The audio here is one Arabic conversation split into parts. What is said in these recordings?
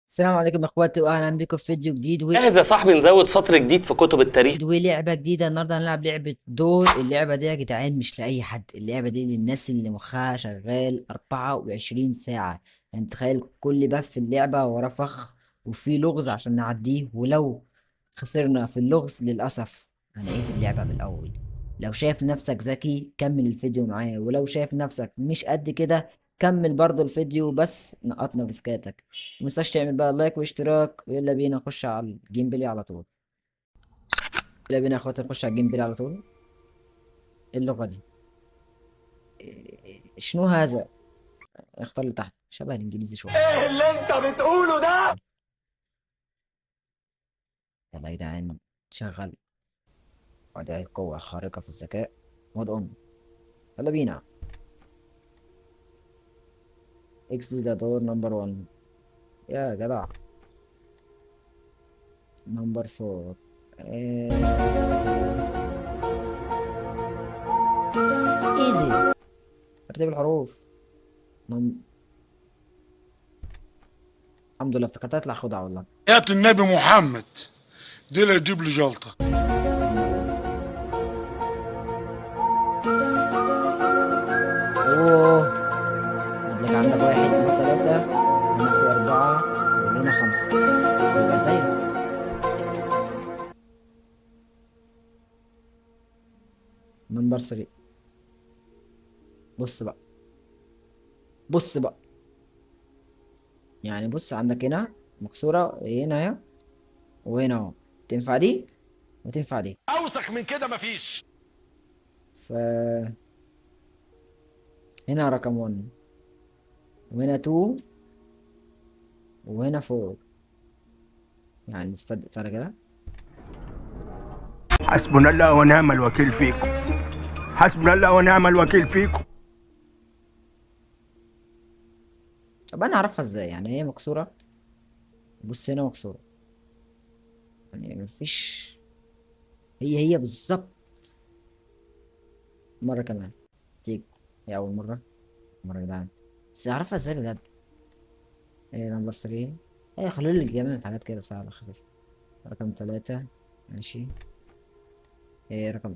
السلام عليكم يا اخواتي، واهلا بكم في فيديو جديد جاهز يا صاحبي، نزود سطر جديد في كتب التاريخ. ولعبه جديده. النهارده هنلعب لعبه دور. اللعبه دي يا جدعان مش لاي حد، اللعبه دي للناس اللي مخها شغال 24 ساعه. يعني تخيل كل باب في اللعبه وراه فخ وفي لغز عشان نعديه، ولو خسرنا في اللغز للاسف هنعيد اللعبه من الاول. لو شايف نفسك ذكي كمل الفيديو معايا، ولو شايف نفسك مش قد كده كمل برضه الفيديو بس نقطنا في سكاتك. متنساش تعمل بقى لايك واشتراك، ويلا بينا نخش على الجيم بلاي على طول. يلا بينا يا اخواتي نخش على الجيم بلاي على طول. إيه اللغة دي؟ شنو هذا؟ اختار اللي تحت، شبه الانجليزي شوية. ايه اللي انت بتقوله ده؟ يلا يا جدعان شغل. أداة قوة خارقة في الذكاء. مود اون. يلا بينا. اكسس ذا دور نمبر 1. يا جدع. نمبر 4. ايزي. ترتيب الحروف. نم... الحمد لله افتكرتها تطلع خدعة والله. حياة النبي محمد دي اللي تجيب لي جلطة. نمبر 1. اوه. عندك واحد اتنين تلاتة، هنا في أربعة وهنا خمسة، يبقى الدايرة. نمبر 3. بص بقى. بص بقى. يعني بص عندك هنا مكسورة هنا اهي، وهنا اهو. تنفع دي وتنفع دي. اوسخ من كده مفيش. ف هنا رقم 1، وهنا 2، وهنا 4. يعني استنى كده. حسبنا الله ونعم الوكيل فيكم. حسبنا الله ونعم الوكيل فيكم. طب انا اعرفها ازاي؟ يعني هي مكسورة. بص هنا مكسورة، يعني مفيش. هي بالظبط. مرة كمان تيجي. هي أول مرة يا جدعان. بس أعرفها ازاي بجد؟ هي نمبر 3. هي خلوا لي الجميع الحاجات كده سهلة خفيفة. رقم 3. ماشي. هي رقم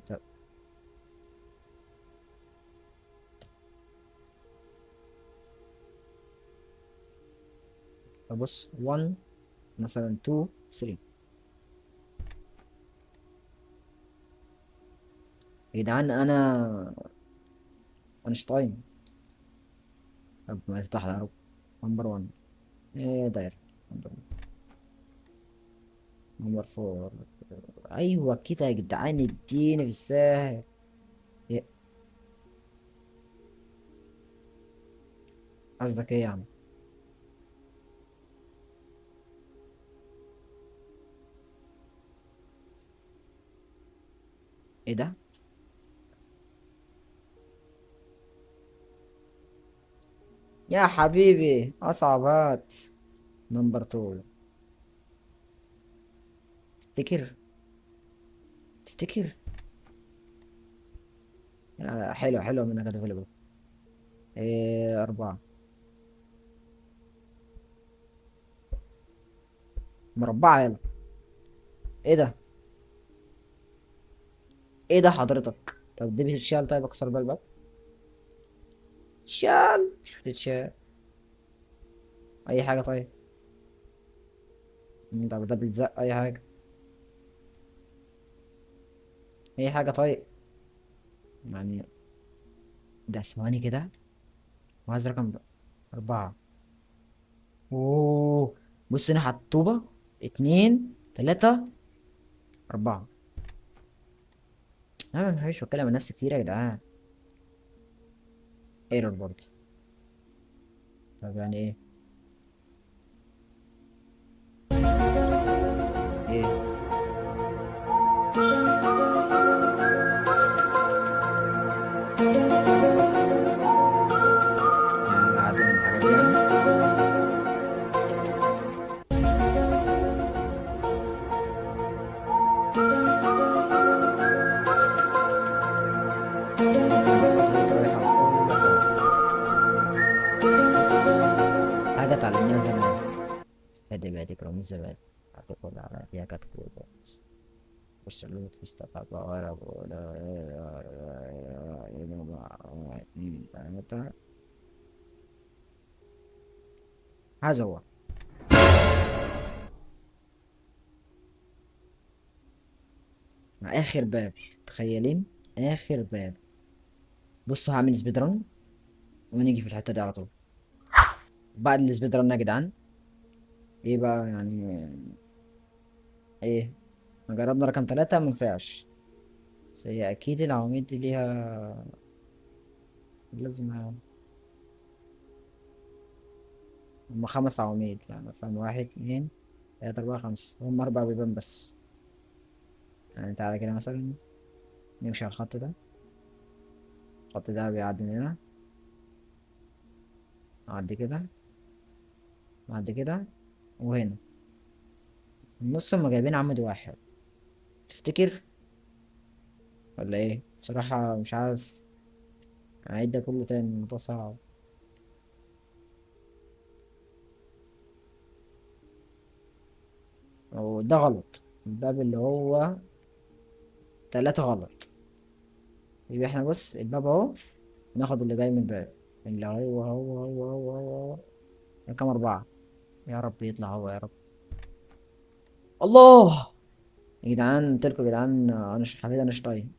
بص 1 مثلا 2 3. يا جدعان انا اينشتاين. رب ما يفتح يا رب. نمبر 1. ايه داير. نمبر 4. ايوه كده يا جدعان، اديني في الساهل. إيه، قصدك ايه يا عم؟ ايه ده؟ يا حبيبي اصعبات. نمبر 2. تفتكر؟ تفتكر؟ حلو حلو منك يا ديفلوبر. ايه 4. مربعة يلا. ايه ده؟ ايه ده حضرتك؟ طب دي بتتشال؟ طيب اكسر بقى الباب. شال مش بتتشال. اي حاجة طيب. طب ده بيتزق اي حاجة. اي حاجة طيب. يعني ده ثواني كده. وعايز رقم 4. اوه. بص هنا حطوبة 2 3 4. انا مش بتكلم عن نفسي كتير يا جدعان. ايرور برضه. طب يعني ايه؟ ايه؟ يعني عادي من الحاجات دي يعني. يلا بينا خطوط رايحة لكل حاجة. بص. هادي باديك رمز زبادي هتاكل على فيها كتكوت والسلوت يستقبل ورا هذا هو. آخر باب، تخيلين؟ آخر باب. بصوا هعمل سبيد رن ونيجي في الحتة دي على طول. بعد السبيد رن يا جدعان، ايه بقى يعني؟ ايه؟ جربنا رقم 3 منفعش، بس هي أكيد العواميد دي ليها لازمة. هما 5 عواميد يعني، فاهم؟ 1 2 3 4 5، هما 4 بيبان بس. يعني تعالى كده مثلا نمشي على الخط ده. الخط ده بيعدي من هنا، نعدي كده، نعدي كده، وهنا في النص هما جايبين عمود واحد. تفتكر ولا ايه؟ بصراحة مش عارف، هعيد ده كله تاني، الموضوع صعب. وده غلط، الباب اللي هو 3 غلط. يبقى احنا بص الباب اهو، ناخد اللي جاي من الباب اللي هو رقم 4. يا رب يطلع هو يا رب. الله يا جدعان، قلتلكوا يا جدعان انا حفيد اينشتاين.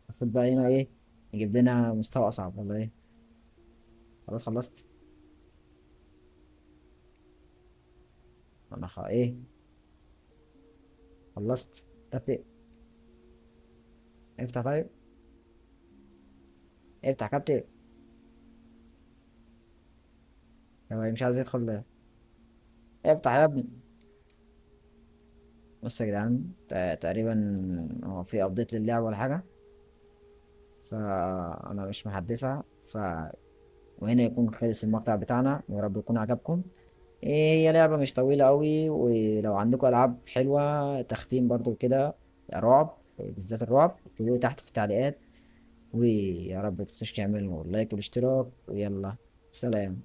المفروض بقى هنا ايه؟ يجيب لنا مستوى اصعب ولا ايه؟ خلاص خلصت. انا ايه؟ خلصت. طب افتح طيب، افتح كابتن. هو مش عايز يدخل ليه؟ افتح يا ابني. بص يا جدعان، تقريبا هو في ابديت للعبة ولا حاجة، فانا مش محدثها وهنا يكون خلص المقطع بتاعنا، ويا رب يكون عجبكم. إيه، هي لعبة مش طويلة قوي، ولو عندكم ألعاب حلوة تختيم برضو كده، رعب بالذات الرعب، اكتبوا لي تحت في التعليقات. ويا رب متنسوش تعملوا لايك والاشتراك، ويلا سلام.